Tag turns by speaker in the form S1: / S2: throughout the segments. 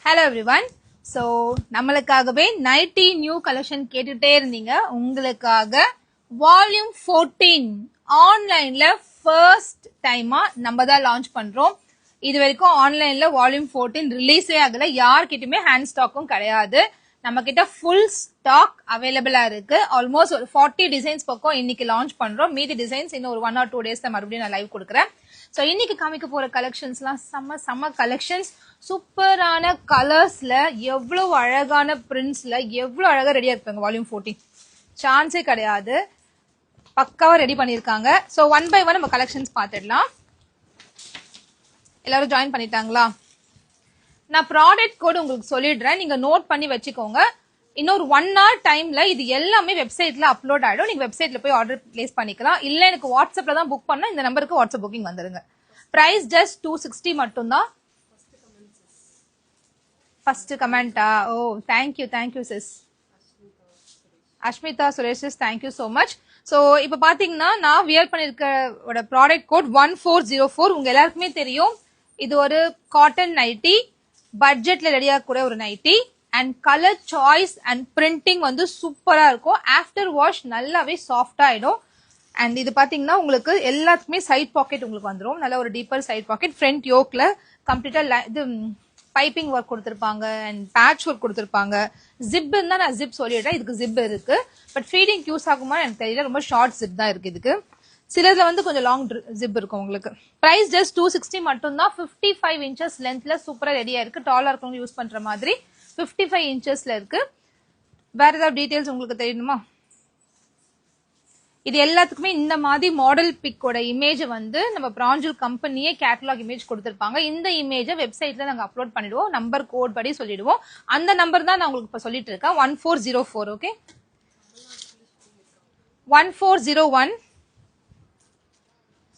S1: Hello everyone. So நம்மளுக்காகவே 90 new collection கேட்டுட்டே இருந்தீங்க. உங்களுக்காக வால்யூம் 14 ஆன்லைன்ல ஃபர்ஸ்ட் டைமா நம்ம தான் லான்ச் பண்றோம். இது வரைக்கும் ஆன்லைன்ல வால்யூம் 14 ரிலீஸே ஆகல. யார்கிட்டயுமே ஹேண்ட் ஸ்டாக்கும் கிடையாது. நம்ம கிட்ட ஃபுல் ஸ்டாக் அவைலபிளா இருக்கு. ஆல்மோஸ்ட் ஒரு 40 டிசைன்ஸ் பக்கம் இன்னைக்கு லான்ச் பண்றோம். மீதி டிசைன்ஸ் இன்னும் ஒரு 1 or 2 டேஸ்ல மறுபடியும் நான் லைவ் கொடுக்குறேன். ஸோ இன்னைக்கு காமிக்க போற கலெக்ஷன்ஸ்லாம் செம்ம கலெக்ஷன்ஸ், சூப்பரான கலர்ஸ்ல, எவ்வளவு அழகான பிரிண்ட்ஸ்ல, எவ்வளவு அழகா ரெடியா இருப்பாங்க. வால்யூம் 14 சான்ஸே கிடையாது, பக்காவா ரெடி பண்ணிருக்காங்க. ஸோ 1 by 1 நம்ம கலெக்ஷன்ஸ் பார்த்துடலாம். எல்லாரும் ஜாயின் பண்ணிட்டாங்களா? நான் ப்ராடக்ட் கோட் உங்களுக்கு சொல்லிடுறேன், நீங்க நோட் பண்ணி வச்சுக்கோங்க. இன்னொரு 1 hour டைம்ல இது எல்லாமே வெப்சைட்ல அப்லோட் ஆயிடும். நீங்க வெப்சைட்ல போய் ஆர்டர் பிளேஸ் பண்ணிக்கலாம். இல்ல எனக்கு வாட்ஸ்அப்ல தான் புக் பண்ணா இந்த நம்பருக்கு வாட்ஸ்அப் புக்கிங் வந்துருங்க. பிரைஸ் ஜஸ்ட் 260 மட்டும் தான். ஃபர்ஸ்ட் கமெண்டா? Oh thank you sis. Ashmita Suresh, thank you so much. So இப்ப பாத்தீங்கன்னா நான் வியர் பண்ணிருக்க ப்ராடக்ட் கோட் 1404. உங்க எல்லாருக்குமே தெரியும், இது ஒரு காட்டன் நைட்டி, பட்ஜெட்ல ரெடியா கூட ஒரு nighty. And colour choice and printing வந்து சூப்பரா இருக்கும். ஆஃப்டர் வாஷ் நல்லாவே சாஃப்டா ஆயிடும். அண்ட் இது பாத்தீங்கன்னா உங்களுக்கு எல்லாத்துக்குமே சைட் பாக்கெட் உங்களுக்கு வந்துடும். நல்ல ஒரு டீப்பர் சைட் பாக்கெட். ஃப்ரண்ட் யோக்ல கம்ப்ளீட்டா இது பைப்பிங் ஒர்க் கொடுத்துருப்பாங்க அண்ட் பேட்ச் ஒர்க் கொடுத்துருப்பாங்க. ஜிப் இருந்தா நான் ஜிப் சொல்லிடுறேன், இதுக்கு ஜிப் இருக்கு. பட் ஃபீடிங் யூஸ் ஆகுமா எனக்கு தெரியல, ரொம்ப ஷார்ட் ஜிப் தான் இருக்கு இதுக்கு. சிலதுல வந்து கொஞ்சம் லாங் ஜிப் இருக்கும் உங்களுக்கு. பிரைஸ் ஜஸ்ட் 260 மட்டும் தான். 55 inches லென்த்ல சூப்பரா ரெடியா இருக்கு. டாலா இருக்கவங்க யூஸ் பண்ற மாதிரி 55 inchesல இருக்கு. வேற ஏதாவது டீடைல்ஸ் உங்களுக்கு தெரியணுமா? இது எல்லாத்துக்குமே இந்த மாதிரி மாடல் பிக்கோட இமேஜ் வந்து நம்ம பிராஞ்சல் கம்பெனியே கேட்டலாக் இமேஜ் கொடுத்திருப்பாங்க. இந்த இமேஜை வெப்சைட்ல நாங்க அப்லோட் பண்ணிடுவோம். நம்பர் கோட் படி சொல்லிடுவோம். அந்த நம்பர் தான் நான் உங்களுக்கு இப்ப சொல்லிட்டு இருக்கேன். 1404. ஓகே, 1401.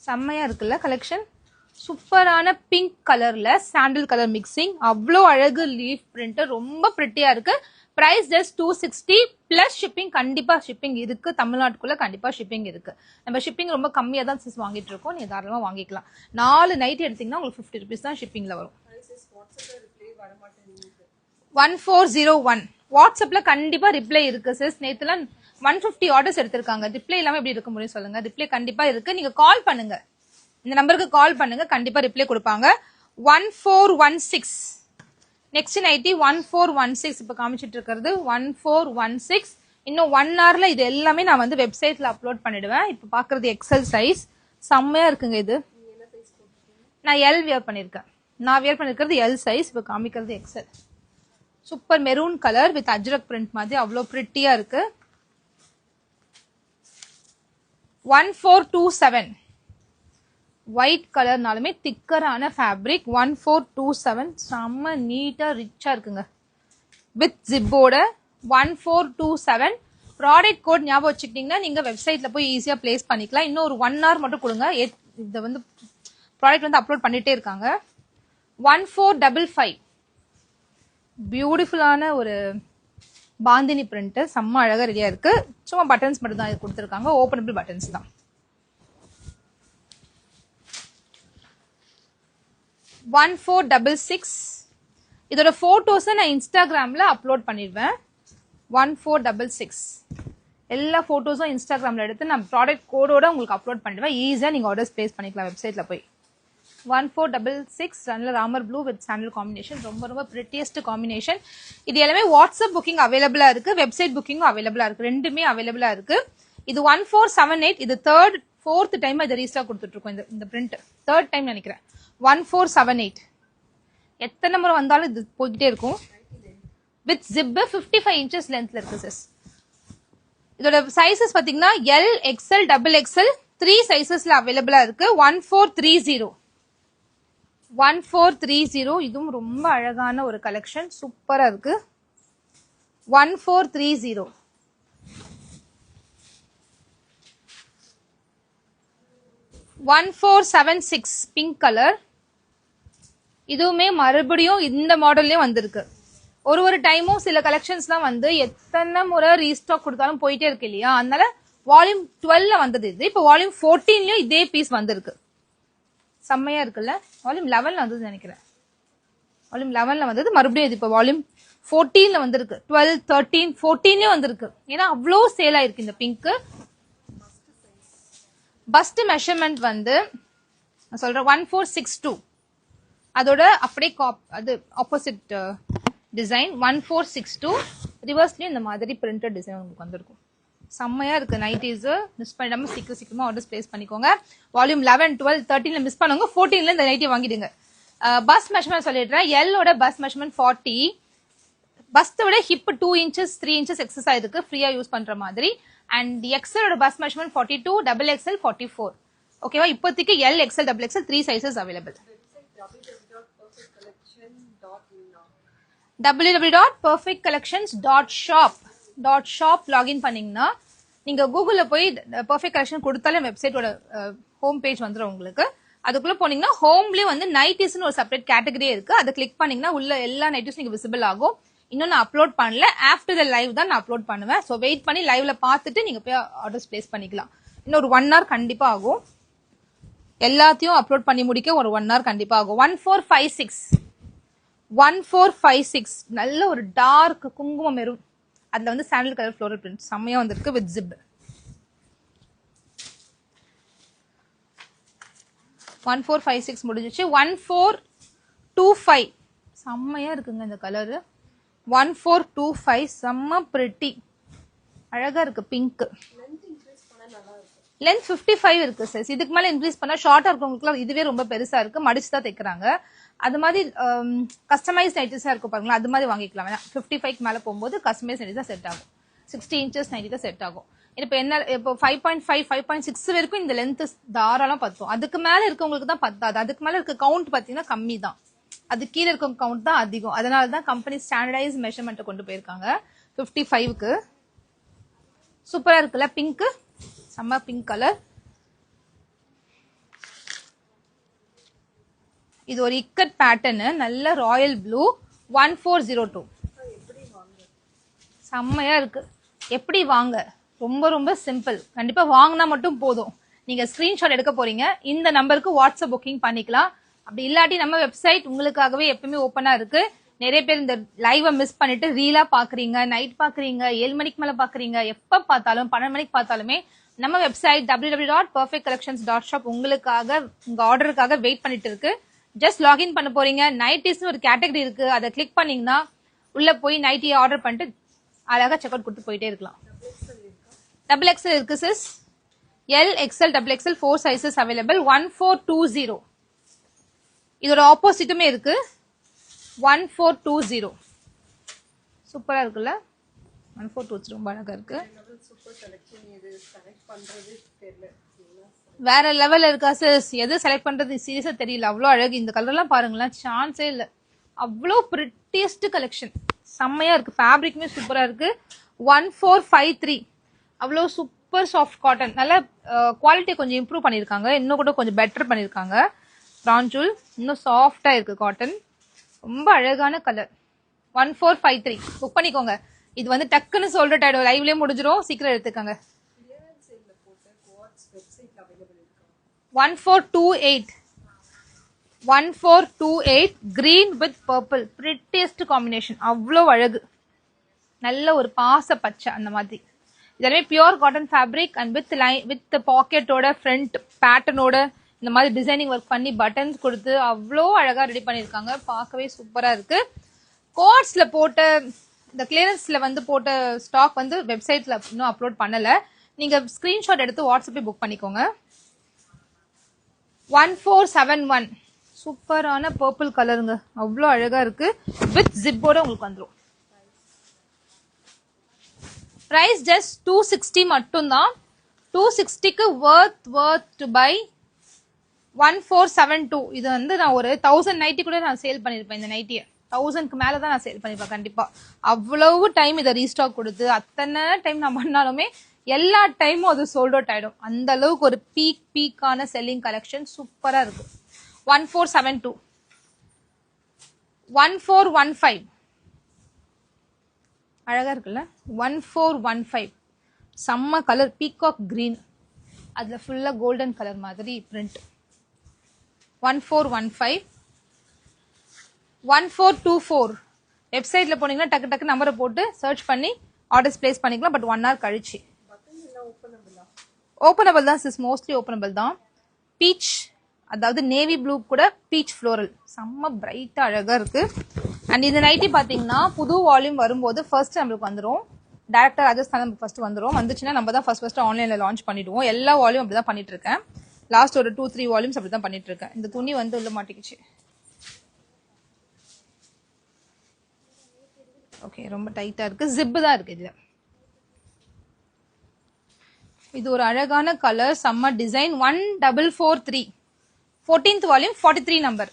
S1: செம்மையா இருக்குல்ல கலெக்ஷன். சூப்பரான பிங்க் கலர்ல சாண்டில் கலர் மிக்சிங், அவ்வளோ அழகு லீஃப் பிரிண்ட், ரொம்ப பிரிட்டியா இருக்கு. Price just 260 plus shipping. கண்டிப்பா ஷிப்பிங் இருக்கு, தமிழ்நாட்டுக்குள்ள கண்டிப்பா ஷிப்பிங் இருக்கு. நம்ம ஷிப்பிங் ரொம்ப கம்மியா தான் சிஸ் வாங்கிட்டு இருக்கோம், நீங்க தாராளமா வாங்கிக்கலாம். 4 நைட் எடுத்தீங்கன்னா உங்களுக்கு 50 rupees தான் ஷிப்பிங்ல வரும். 1401 வாட்ஸ்அப்ல கண்டிப்பா ரிப்ளை இருக்கு சிஸ். நேத்துல 150 ஆர்டர்ஸ் எடுத்திருக்காங்க. ரிப்ளை இல்லாம எப்படி இருக்க முடியும் சொல்லுங்க? ரிப்ளை கண்டிப்பா இருக்கு. நீங்க கால் பண்ணுங்க, இந்த நம்பருக்கு கால் பண்ணுங்க, கண்டிப்பா ரிப்ளை கொடுப்பாங்க. 1416 நெக்ஸ்ட் நைட்டி 1416 இப்ப காமிச்சிட்டு இருக்கிறது 1416. இன்னும் 1 hourல இது எல்லாமே நான் வந்து வெப்சைட்ல அப்லோட் பண்ணிடுவேன். இப்ப பாக்குறது எக்ஸல் சைஸ், செம்மையா இருக்குங்க. இது நான் எல் வியர் பண்ணிருக்கேன். நான் வியர் பண்ணிருக்கிறது எல் சைஸ். இப்ப காமிக்கிறது XL. Super maroon colour with ajrakh print மாதிரி அவ்வளோ பிரிட்டியா இருக்கு. 1427 ஒயிட் கலர்னாலுமே திக்கரான ஃபேப்ரிக். 1427 செம்ம நீட்டா ரிச்சா இருக்குங்க வித் ஜிப்போட. 1427 ப்ராடக்ட் கோட் ஞாபகம் வச்சுக்கிட்டீங்கன்னா நீங்க வெப்சைட்ல போய் ஈஸியா பிளேஸ் பண்ணிக்கலாம். இன்னும் ஒரு 1 hour மட்டும் கொடுங்க. இதை வந்து ப்ராடக்ட் வந்து அப்லோட் பண்ணிட்டே இருக்காங்க. 1455 பியூட்டிஃபுல்லான ஒரு பாந்தினி பிரிண்ட், செம்ம அழகா ரெடியா இருக்கு. சும்மா பட்டன்ஸ் மட்டும் தான் கொடுத்துருக்காங்க, ஓபனபிள் பட்டன்ஸ் தான். 1466 இதோட போட்டோஸ் நான் இன்ஸ்டாகிராம்ல அப்லோட் பண்ணிடுவேன். 1466 எல்லா போட்டோஸும் இன்ஸ்டாகிராம்ல எடுத்து நான் ப்ராடக்ட் கோடோட உங்களுக்கு அப்லோட் பண்ணிடுவேன். ஈஸியா நீங்க ஆர்டர்ஸ் பிளேஸ் பண்ணிக்கலாம் வெப்சைட்ல போய். 1466 நல்ல Ramar blue with sandal combination, ரொம்ப பிரிட்டியஸ்ட் காம்பினேஷன். இது எல்லாமே வாட்ஸ்அப் புக்கிங் அவைலபிளா இருக்கு, வெப்சைட் புக்கிங்கும் அவைலபிளா இருக்கு, ரெண்டுமே அவைலபிளா இருக்கு. இது 1478. இது ஃபோர்த் டைம் இதை ரீஸ்டாக் கொடுத்துட்டு இருக்கோம். இந்த பிரிண்ட் தேர்ட் டைம் நினைக்கிறேன். 1478 எத்தனை முறை வந்தாலும் இது போய்கிட்டே இருக்கும். வித் ஜிப் 55 inches லென்த்ல இருக்கு சிஸ். இதோட சைசஸ் பாத்தீங்கன்னா எல், எக்ஸ்எல், டபுள் எக்ஸ்எல் 3 சைசஸ்ல அவைலபிளா இருக்கு. 1430 இதுவும் ரொம்ப அழகான ஒரு கலெக்ஷன், சூப்பரா இருக்கு. 1430 1476 பிங்க் கலர். இதுவுமே மறுபடியும் இந்த மாடல்லயும் வந்திருக்கு. ஒரு டைமும் சில கலெக்ஷன்ஸ்லாம் வந்து எத்தனை முறை ரீஸ்டாக் கொடுத்தாலும் போயிட்டே இருக்கு இல்லையா, அதனால வால்யூம் 12ல வந்தது இது. இப்போ வால்யூம் 14லயும் இதே பீஸ் வந்திருக்கு. செம்மையா இருக்குல்ல. வால்யூம் 11 வந்தது நினைக்கிறேன். வால்யூம் 11ல வந்தது, மறுபடியும் இது இப்போ வால்யூம் 14ல வந்திருக்கு. 12, 13, 14லயும் வந்திருக்கு. ஏன்னா அவ்வளோ சேல் ஆயிருக்கு இந்த பிங்க். பஸ்ட் மெஷர்மெண்ட் வந்து நான் சொல்றேன் 1462. அதோட அப்படியே அது ஆப்போசிட் டிசைன் 1462. ரிவர்ஸ்லயும் இந்த மாதிரி பிரிண்டட் டிசைன் உங்களுக்கு வந்திருக்கும். செம்மையா இருக்கு நைட்டிஸ். மிஸ் பண்ணிடாம சீக்கிரமா ஆர்டர்ஸ் பிளேஸ் பண்ணிக்கோங்க. வால்யூம் 11, 12, 13ல மிஸ் பண்ணுங்க, 14ல இந்த நைட்டி வாங்கிடுங்க. பஸ் மெஷர்மெண்ட் சொல்லிடுறேன். எல்லோட பஸ் மெஷர்மெண்ட் 40. பஸ்டோட ஹிப் 2 inches 3 inches எக்ஸஸ் ஆயிருக்கு, ஃப்ரீயா யூஸ் பண்ற மாதிரி. அண்ட் எக்ஸலோட பஸ் மெஷர்மெண்ட் 42, டபுள் எக்ஸ்எல் 44. ஓகேவா? இப்போதைக்கு L, XL, double XL 3 sizes available. www.perfectcollections.shop login பண்ணீங்கன்னா நீங்க கூகுள்ல போய் பெர்ஃபெக்ட் கலெக்ஷன் கொடுத்தாலும் வெப்சைட்டோட ஹோம் பேஜ் வந்துடும் உங்களுக்கு. அதுக்குள்ள போனீங்கன்னா ஹோம்லயே வந்து நைட்டிஸ்னு ஒரு செப்பரேட் கேட்டகரியே இருக்கு. அதை கிளிக் பண்ணீங்கன்னா உள்ள எல்லா நைட்டிஸும் நீங்க விசிபிள் ஆகும். இன்னும் நான் அப்லோட் பண்ணல, ஆஃப்டர் த லைவ் தான் நான் அப்லோட் பண்ணுவேன். ஸோ வெயிட் பண்ணி லைவ்ல பார்த்துட்டு நீங்க போய் ஆர்டர்ஸ் பிளேஸ் பண்ணிக்கலாம். இன்னும் ஒரு 1 hour கண்டிப்பா ஆகும். எல்லாத்தையும் அப்லோட் பண்ணி முடிக்க ஒரு 1 hour கண்டிப்பா ஆகும். 1456 நல்ல ஒரு டார்க் குங்குமம் மெரூன், அதுல வந்து சாண்டல் கலர் ஃப்ளோரல் பிரிண்ட் செம்மையா வந்திருக்கு வித் ஜிப். 1456 முடிஞ்சிச்சு. 1425 செம்மையா இருக்குங்க இந்த கலரு. 1425 செம்ம பிரிட்டி, அழகா இருக்கு பிங்க். லென்த் 55 இருக்கு சார். இதுக்கு மேல இன்க்ரீஸ் பண்ணா ஷார்ட்டா இருக்கவங்களுக்கு இதுவே ரொம்ப பெருசா இருக்கு, மடிச்சு தான் தைக்கிறாங்க. அது மாதிரி கஸ்டமைஸ் நைட்டிஸா இருக்கும் பாருங்களா, அது மாதிரி வாங்கிக்கலாம். 55க்கு மேல போகும்போது கஸ்டமைஸ் நைட்டி தான் செட் ஆகும். 60 inches நைட்டி தான் செட் ஆகும். இப்போ என்ன, இப்போ 5.5, 5.6 வரைக்கும் இந்த லென்த் தாராளம் பத்தும். அதுக்கு மேல இருக்கவங்களுக்கு தான் பத்தாது. அதுக்கு மேல இருக்க கவுண்ட் பாத்தீங்கன்னா கம்மி தான், அது கீழே இருக்க கவுண்ட் தான் அதிகம். அதனால தான் கம்பெனி ஸ்டாண்டர்டைஸ் மெஷர்மெண்ட் கொண்டு போயிருக்காங்க 55க்கு. சூப்பரா இருக்குல்ல பிங்க், செம்ம பிங்க் கலர். இது ஒரு இக்கட் பேட்டர்னு, நல்ல ராயல் ப்ளூ. 1402 செம்மையா இருக்கு. எப்படி வாங்க? ரொம்ப ரொம்ப சிம்பிள். கண்டிப்பா வாங்கினா மட்டும் போதும். நீங்க ஸ்கிரீன்ஷாட் எடுக்க போறீங்க, இந்த நம்பருக்கு வாட்ஸ்அப் புக்கிங் பண்ணிக்கலாம். அப்படி இல்லாட்டி நம்ம வெப்சைட் உங்களுக்காகவே எப்பவுமே ஓப்பனா இருக்கு. நிறைய பேர் இந்த லைவ மிஸ் பண்ணிட்டு ரீலா பாக்குறீங்க, நைட் பாக்குறீங்க, 7 மணிக்கு மேல பாக்குறீங்க, எப்ப பார்த்தாலும் 12 மணிக்கு பார்த்தாலுமே நம்ம வெப்சைட் www.perfectcollections.shop உங்களுக்காக, உங்க ஆர்டருக்காக வெயிட் பண்ணிட்டு இருக்கு. ஜஸ்ட் லாகின் பண்ண போறீங்க. நைட்டிஸ்னு ஒரு கேட்டகரி இருக்கு, அதை கிளிக் பண்ணீங்கன்னா உள்ள போய் நைட்டியை ஆர்டர் பண்ணிட்டு அழகா செக் அவுட் கொடுத்து போயிட்டே இருக்கலாம். டபுள் எக்ஸ்எல் இருக்கு sis. L, XL, double XL 4 sizes available. 1420 இதோட ஆப்போசிட்டுமே இருக்கு. 1420 சூப்பரா இருக்குல்ல. 1420 ரொம்ப அழகா இருக்கு. வேற லெவல்ல இருக்கா சிஸ். எது செலக்ட் பண்றது சீரியஸா தெரியல. அவ்வளோ அழகு. இந்த கலர் எல்லாம் பாருங்களேன், சான்ஸே இல்ல. அவ்வளோ பிரிட்டியஸ்ட் கலெக்ஷன், செம்மையா இருக்கு. ஃபேப்ரிக்குமே சூப்பரா இருக்கு. 1453 அவ்வளோ சூப்பர் சாஃப்ட் காட்டன். நல்ல குவாலிட்டி கொஞ்சம் இம்ப்ரூவ் பண்ணிருக்காங்க, இன்னும் கூட கொஞ்சம் பெட்டர் பண்ணிருக்காங்க. பிராஞ்சூல் இன்னும் சாஃப்டா இருக்கு காட்டன், ரொம்ப அழகான கலர். 1453 புக் பண்ணிக்கோங்க. இது வந்து டக்குன்னு சொல்ற டைம் லைவ்லயே முடிஞ்சிரும், சீக்கிரம் எடுத்துக்கோங்க. 1428 green with purple, prettiest combination. அவ்வளோ அழகு. நல்ல ஒரு பாச பச்சை அந்த மாதிரி. இதெல்லாமே pure cotton fabric and with பாக்கெட்டோட ஃப்ரண்ட் பேட்டர்னோட இந்த மாதிரி டிசைனிங் ஒர்க் பண்ணி பட்டன்ஸ் கொடுத்து அவ்வளோ அழகா ரெடி பண்ணிருக்காங்க. பார்க்கவே சூப்பரா இருக்கு. கோட்ஸ்ல போட்ட இந்த கிளியரன்ஸ்ல வந்து போட்ட ஸ்டாக் வந்து வெப்சைட்ல இன்னும் அப்லோட் பண்ணல. நீங்க ஸ்கிரீன்ஷாட் எடுத்து வாட்ஸ்அப்பே புக் பண்ணிக்கோங்க. 1471 சூப்பரான பர்பிள் கலருங்க, அவ்வளோ அழகா இருக்கு. வித் ஜிப்போட உங்களுக்கு வந்துடும். பிரைஸ் ஜஸ்ட் 260 மட்டும் தான். 260க்கு worth to buy. 1472 இது வந்து நான் ஒரு 1000 நைட்டி கூட நான் சேல் பண்ணிருப்பேன். இந்த நைட்டியை 1000க்கு மேலதான் நான் சேல் பண்ணிருப்பேன் கண்டிப்பா. அவ்வளவு டைம் இதை ரீஸ்டாக் கொடுத்து அத்தனை டைம் நான் பண்ணாலுமே எல்லா டைமும் அது சோல்ட் அவுட் ஆயிடும். அந்த அளவுக்கு ஒரு பீக்கான செல்லிங் கலெக்ஷன் சூப்பரா இருக்கு. 1472 1415 அழகா இருக்குல்ல. 1415 செம்ம கலர், பீகாக் கிரீன், அதுல ஃபுல்லா கோல்டன் கலர் மாதிரி பிரிண்ட். 1415 1424 வெப்சைட்ல போனீங்கன்னா டக்கு டக்கு நம்பரை போட்டு சர்ச் பண்ணி ஆர்டர்ஸ் பிளேஸ் பண்ணிக்கலாம். பட் 1 hour கழிச்சு. ஓப்பனபிள் தான் சிஸ், மோஸ்ட்லி ஓப்பனபிள் தான். பீச், அதாவது நேவி ப்ளூ கூட பீச் ஃப்ளோரல், செம்ம பிரைட்டா அழகா இருக்கு. அண்ட் இந்த நைட்டி பாத்தீங்கன்னா புது வால்யூம் வரும்போது ஃபர்ஸ்ட் நம்மளுக்கு வந்துடும். டேரக்டா ராஜஸ்தான் நமக்கு ஃபர்ஸ்ட் வந்துடும். வந்துச்சுன்னா நம்ம தான் ஃபர்ஸ்ட் ஆன்லைன்ல லான்ச் பண்ணிடுவோம். எல்லா வால்யூம் அப்படிதான் பண்ணிட்டு இருக்கேன். லாஸ்ட் ஒரு 2-3 வால்யூம்ஸ் அப்படிதான் பண்ணிட்டு இருக்கேன். இந்த துணி வந்து உள்ள மாட்டிக்கிச்சு. ஓகே, ரொம்ப டைட்டா இருக்கு. ஜிப் தான் இருக்கு இதுல. இது ஒரு அழகான கலர், செம்ம டிசைன். 1443 14th volume 43 number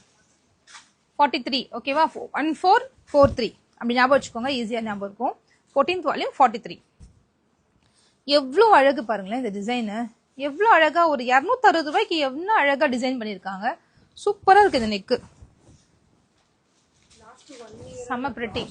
S1: 43. ஓகேவா? 1443 அப்படி ஞாபகம் வச்சுக்கோங்க, ஈஸியா ஞாபகம் இருக்கும். 14th volume 43. எவ்வளவு அழகு பாருங்களேன் இந்த டிசைனு. எவ்வளவு அழகா, ஒரு 260 ரூபாய்க்கு எவ்வளவு அழகா டிசைன் பண்ணிருக்காங்க. சூப்பரா இருக்கு இந்த நெக்கு, செம்ம பிரிட்டி.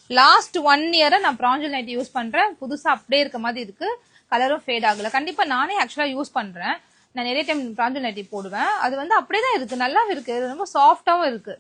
S1: லாஸ்ட் 1 year நான் பிராஞ்சல் நைட்டி யூஸ் பண்றேன். புதுசா அப்படியே இருக்க மாதிரி இருக்கு, கலரும் ஃபேட் ஆகல. கண்டிப்பா நானே ஆக்சுவலா யூஸ் பண்றேன். நான் நிறைய டைம் பிராஞ்சல் நைட்டி போடுவேன். அது வந்து அப்படியே தான் இருக்கு, நல்லாவும் இருக்கு, ரொம்ப சாஃப்டாவும் இருக்கு.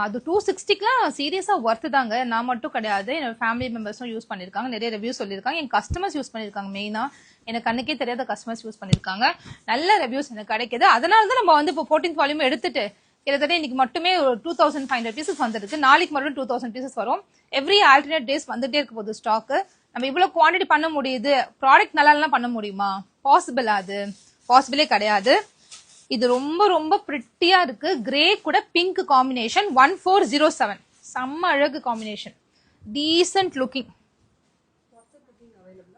S1: அது 260க்குலாம் சீரியஸா ஒர்த்து தாங்க. நான் மட்டும் கிடையாது, என்னோட ஃபேமிலி மெம்பர்ஸும் யூஸ் பண்ணிருக்காங்க, நிறைய ரிவ்யூ சொல்லியிருக்காங்க. என் கஸ்டமர்ஸ் யூஸ் பண்ணிருக்காங்க. மெயினா எனக்கு கண்ணுக்கே தெரியாத கஸ்டமர்ஸ் யூஸ் பண்ணிருக்காங்க. நல்ல ரிவ்யூஸ் எனக்கு கிடைக்குது. அதனால தான் நம்ம வந்து இப்போ 14th வால்யூம் எடுத்துட்டு கிட்டத்தட்ட இன்னைக்கு மட்டுமே ஒரு 2500 பீசஸ் வந்துருக்கு. நாளைக்கு மறுபடியும் 2000 பீசஸ் வரும். எவ்ரி ஆல்டர்னேட் டேஸ் வந்துட்டே இருக்க போகுது ஸ்டாக். நம்ம இவ்வளவு குவான்டிட்டி பண்ண முடியுது. ப்ராடக்ட் நல்லா பண்ண முடியுமா? பாசிபிள், அது பாசிபிளே கிடையாது. இது ரொம்ப ரொம்ப பிரிட்டியா இருக்கு. கிரே கூட பிங்க் காம்பினேஷன். 1407 செம்ம அழகு காம்பினேஷன், டீசன்ட் லுக்கிங்.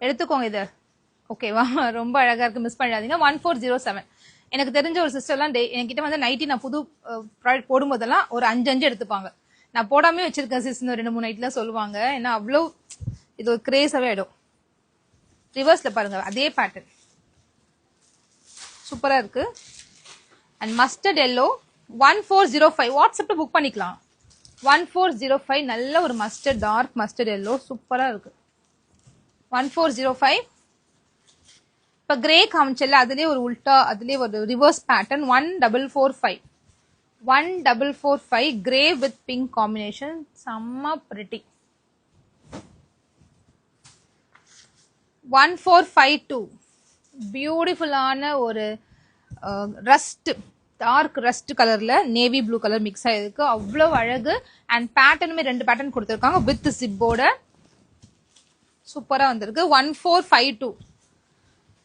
S1: எடுத்துக்கோங்க இது, ஓகேவா? ரொம்ப அழகா இருக்கு, மிஸ் பண்ணிடாதீங்க. 1407. எனக்கு தெரிஞ்ச ஒரு சிஸ்டர்லாம் என்கிட்ட வந்து நைட்டி நான் புது ப்ராடக்ட் போடும்போதெல்லாம் ஒரு 5 எடுத்துப்பாங்க. நான் போடாமே வச்சிருக்கேன் சிஸ், 2-3 நைட்லாம் சொல்லுவாங்க. ஏன்னா அவ்வளோ இது ஒரு கிரேஸாவே ஆயிடும். ரிவர்ஸ்ல பாருங்க, அதே பேட்டர்ன் சூப்பரா இருக்கு. அண்ட் மஸ்டர்ட் எல்லோ 1405 வாட்ஸ்அப்ல புக் பண்ணிக்கலாம். 1405 நல்ல ஒரு மஸ்டர்ட், டார்க் மஸ்டர்ட் எல்லோ சூப்பரா இருக்கு. 1405. இப்ப கிரே காமிச்சல, அதுலயே ஒரு உல்டா, அதுலயே ஒரு reverse pattern. 1445 1445 grey with pink combination, செம்ம பிரிட்டி. 1452 பியூட்டிஃபுல்லான ஒரு ரஸ்ட், டார்க் ரஸ்ட் கலர்ல நேவி ப்ளூ கலர் மிக்ஸ் ஆயிருக்கு. அவ்வளவு அழகு. அண்ட் பேட்டர்னுமே 2 பேட்டர்ன் கொடுத்திருக்காங்க வித் ஜிப்போட, சூப்பரா வந்திருக்கு. 1452.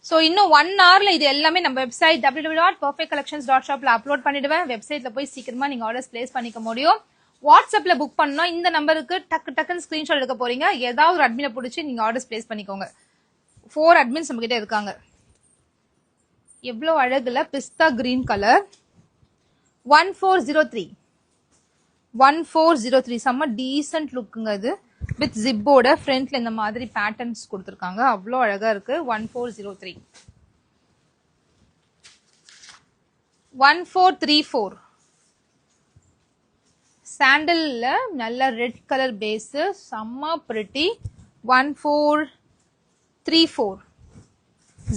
S1: சோ இன்னும் 1 hourல இது எல்லாமே நம்ம வெப்சைட் www.perfectcollections.shopல அப்லோட் பண்ணிடுவேன். வெப்சைட்ல போய் சீக்கிரமா நீங்க ஆர்டர்ஸ் பிளேஸ் பண்ணிக்க முடியும். வாட்ஸ்அப்ல புக் பண்ணா இந்த நம்பருக்கு டக்குன்னு ஸ்கிரீன்ஷாட் எடுக்க போறீங்க. ஏதாவது ஒரு அட்மினை பிடிச்சி நீங்க ஆர்டர்ஸ் பிளேஸ் பண்ணிக்கோங்க. 4 அட்மின்ஸ் நம்ம கிட்ட இருக்காங்க. எவ்வளவு அழகுல பிஸ்தா கிரீன் கலர். 1403 1403 செம்ம டீசன்ட் லுக்குங்க இது. வித் ஜிப்போட ஃப்ரண்ட்ல இந்த மாதிரி பேட்டர்ன்ஸ் கொடுத்திருக்காங்க, அவ்வளோ அழகா இருக்கு. 1403. 1434 சாண்டல்ல நல்ல ரெட் கலர் பேஸ், செம்ம பிரிட்டி. 1434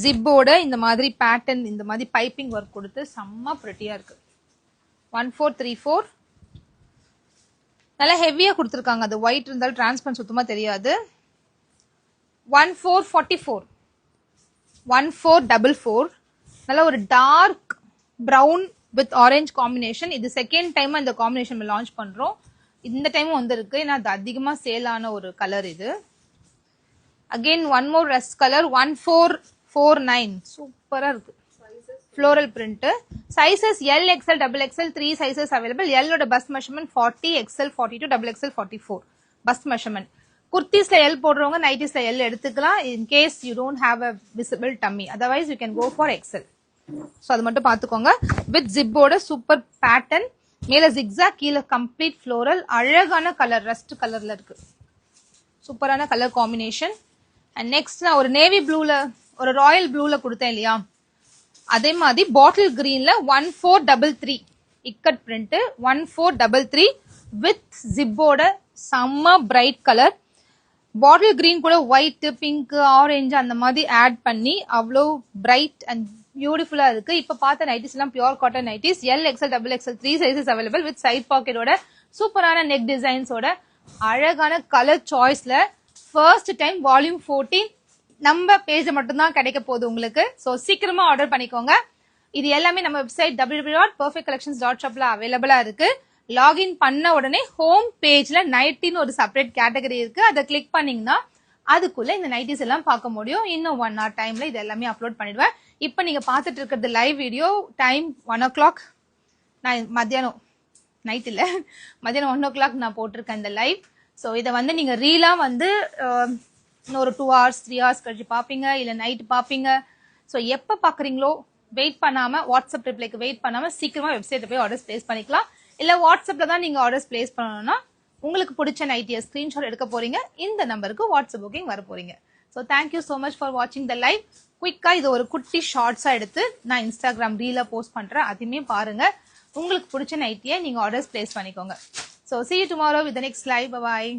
S1: ஜிப்போட இந்த மாதிரி பேட்டர்ன், இந்த மாதிரி பைப்பிங் ஒர்க் கொடுத்து செம்ம பிரிட்டியா இருக்கு. 1434 நல்லா ஹெவியா கொடுத்திருக்காங்க. அது ஒயிட் இருந்தாலும் டிரான்ஸ்பரன்ட் சுத்தமா தெரியாது. 1444 1444 நல்ல ஒரு dark brown with orange combination. இது செகண்ட் டைம் இந்த காம்பினேஷன் லான்ச் பண்றோம். இந்த டைமும் வந்திருக்கு, ஏன்னா அது அதிகமா சேல் ஆன ஒரு கலர் இது. Again one more rust colour. 1449 சூப்பரா இருக்கு. floral print. Sizes L, XL, XXL 3 sizes available. L ஓட bust measurement 40, XL 42, XXL 44 bust measurement. kurtisல L போடுறவங்க நைட்டிஸ்ல L எடுத்துக்கலாம் in case you don't have a visible tummy. Otherwise you can go for XL. So அது மட்டும் பாத்துக்கோங்க. with zip ஓட super pattern, மேல zigzag, கீழ complete floral, அழகான கலர், ரஸ்ட் கலர்ல இருக்கு. சூப்பரான கலர் காம்பினேஷன். அண்ட் நெக்ஸ்ட் நான் ஒரு நேவி ப்ளூல, ஒரு ராயல் ப்ளூல கொடுத்தேன் இல்லையா, அதே மாதிரி பாட்டில் கிரீன்ல 1433 இக்கட் பிரிண்ட். 1433 வித் ஜிப்போட செம்ம பிரைட் கலர். பாட்டில் கிரீன் கூட ஒயிட், பிங்க், ஆரஞ்சு அந்த மாதிரி ஆட் பண்ணி அவ்வளோ பிரைட் அண்ட் பியூட்டிஃபுல்லா இருக்கு. இப்ப பார்த்த நைட்டிஸ் எல்லாம் pure cotton nighties. L XL double XL 3 sizes available with side பாக்கெட்டோட சூப்பரான நெக் டிசைன்ஸோட அழகான கலர் சாய்ஸ்ல ஃபர்ஸ்ட் டைம் வால்யூம் 14 நம்ம பேஜ் மட்டும் தான் கிடைக்க போகுது உங்களுக்கு. சோ சீக்கிரமா ஆர்டர் பண்ணிக்கோங்க. இது எல்லாமே நம்ம வெப்சைட் www.perfectcollections.shopல அவைலபிளா இருக்கு. லாகின் பண்ண உடனே ஹோம் பேஜ்ல நைட்டின்னு ஒரு செப்பரேட் கேட்டகரி இருக்கு. அதை கிளிக் பண்ணீங்கன்னா அதுக்குள்ள இந்த நைட்டிஸ் எல்லாம் பார்க்க முடியும். இன்னும் 1 hour டைம்ல இது எல்லாமே அப்லோட் பண்ணிடுவேன். இப்ப நீங்க பாத்துட்டு இருக்கிறது லைவ் வீடியோ. Time 1 o'clock. நான் மத்தியானம் நைட் இல்ல மத்தியானம் 1 o'clock நான் போட்டிருக்கேன் இந்த லைவ். சோ இதை வந்து நீங்க ரீலா வந்து இன்னொரு 2 hours 3 hours கழிச்சு பாப்பீங்க, இல்ல நைட் பாப்பீங்க. சோ எப்ப பாக்குறீங்களோ வெயிட் பண்ணாம, வாட்ஸ்அப் ரிப்ளைக்கு வெயிட் பண்ணாம சீக்கிரமா வெப்சைட்ல போய் ஆர்டர்ஸ் பிளேஸ் பண்ணிக்கலாம். இல்ல வாட்ஸ்அப்ல தான் நீங்க ஆர்டர்ஸ் பிளேஸ் பண்ணணும்னா உங்களுக்கு பிடிச்ச நைட்டியை ஸ்கிரீன்ஷாட் எடுக்க போறீங்க. இந்த நம்பருக்கு வாட்ஸ்அப் புக்கிங் வர போறீங்க. So thank you so much for வாட்சிங் த லைவ். குயிக்கா இது ஒரு குட்டி ஷார்ட்ஸா எடுத்து நான் இன்ஸ்டாகிராம் ரீல போஸ்ட் பண்றேன். அதையுமே பாருங்க. உங்களுக்கு பிடிச்ச நைட்டியை நீங்க ஆர்டர்ஸ் பிளேஸ் பண்ணிக்கோங்க. So see you tomorrow with the next live. Bye bye.